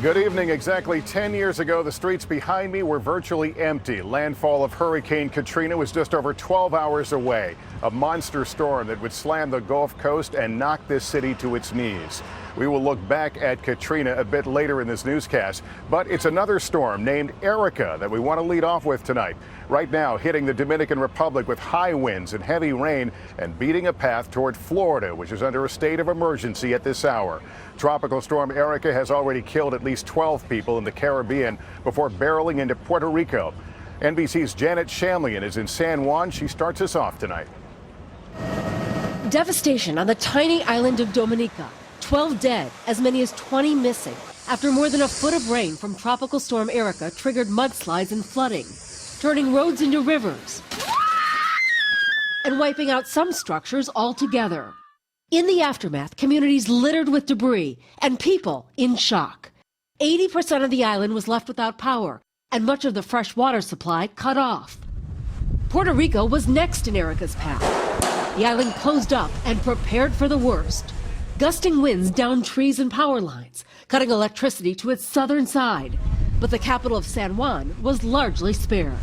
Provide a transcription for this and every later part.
Good evening. Exactly 10 years ago, the streets behind me were virtually empty. Landfall of Hurricane Katrina was just over 12 hours away. A monster storm that would slam the Gulf Coast and knock this city to its knees. We will look back at Katrina a bit later in this newscast, but it's another storm named Erika that we want to lead off with tonight. Right now, hitting the Dominican Republic with high winds and heavy rain and beating a path toward Florida, which is under a state of emergency at this hour. Tropical storm Erika has already killed at least 12 people in the Caribbean before barreling into Puerto Rico. NBC's Janet Shamlian is in San Juan. She starts us off tonight. Devastation on the tiny island of Dominica. 12 dead, as many as 20 missing, after more than a foot of rain from Tropical Storm Erika triggered mudslides and flooding, turning roads into rivers and wiping out some structures altogether. In the aftermath, communities littered with debris and people in shock. 80% of the island was left without power and much of the fresh water supply cut off. Puerto Rico was next in Erika's path. The island closed up and prepared for the worst. Gusting winds downed trees and power lines, cutting electricity to its southern side. But the capital of San Juan was largely spared.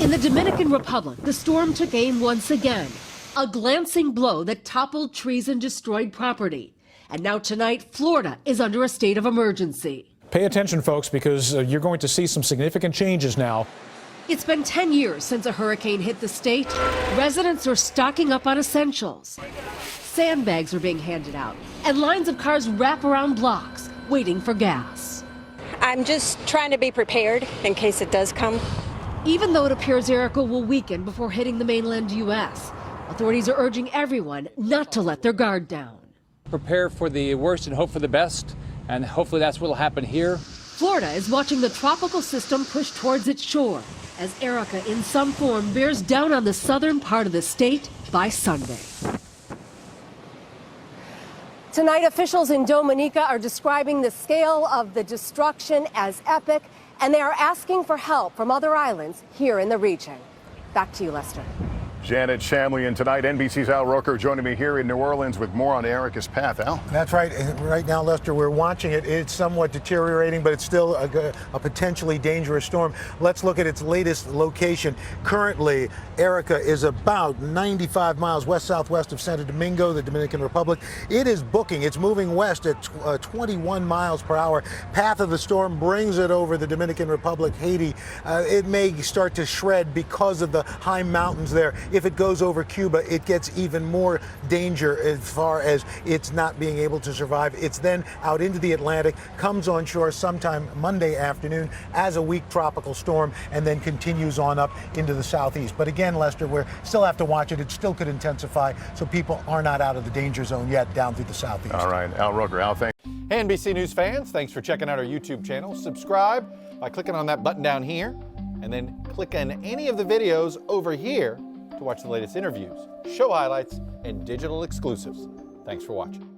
In the Dominican Republic, the storm took aim once again. A glancing blow that toppled trees and destroyed property. And now tonight, Florida is under a state of emergency. Pay attention, folks, because you're going to see some significant changes now. It's been 10 years since a hurricane hit the state. Residents are stocking up on essentials. Sandbags are being handed out, and lines of cars wrap around blocks, waiting for gas. I'm just trying to be prepared in case it does come. Even though it appears Erika will weaken before hitting the mainland U.S., authorities are urging everyone not to let their guard down. Prepare for the worst and hope for the best, and hopefully that's what will happen here. Florida is watching the tropical system push towards its shore, as Erika in some form bears down on the southern part of the state by Sunday. Tonight, officials in Dominica are describing the scale of the destruction as epic, and they are asking for help from other islands here in the region. Back to you, Lester. Janet Shamlian tonight. NBC's Al Roker joining me here in New Orleans with more on Erika's path. Al? That's right. Right now, Lester, we're watching it. It's somewhat deteriorating, but it's still a potentially dangerous storm. Let's look at its latest location. Currently, Erika is about 95 miles west-southwest of Santo Domingo, the Dominican Republic. It is booking. It's moving west at 21 miles per hour. Path of the storm brings it over the Dominican Republic, Haiti. It may start to shred because of the high mountains there. If it goes over Cuba, it gets even more danger as far as it's not being able to survive. It's then out into the Atlantic, comes on shore sometime Monday afternoon as a weak tropical storm, and then continues on up into the southeast. But again, Lester, we still have to watch it. It still could intensify, so people are not out of the danger zone yet down through the southeast. All right, Al Roker. Al, thanks. Hey, NBC News fans, thanks for checking out our YouTube channel. Subscribe by clicking on that button down here, and then click on any of the videos over here to watch the latest interviews, show highlights, and digital exclusives. Thanks for watching.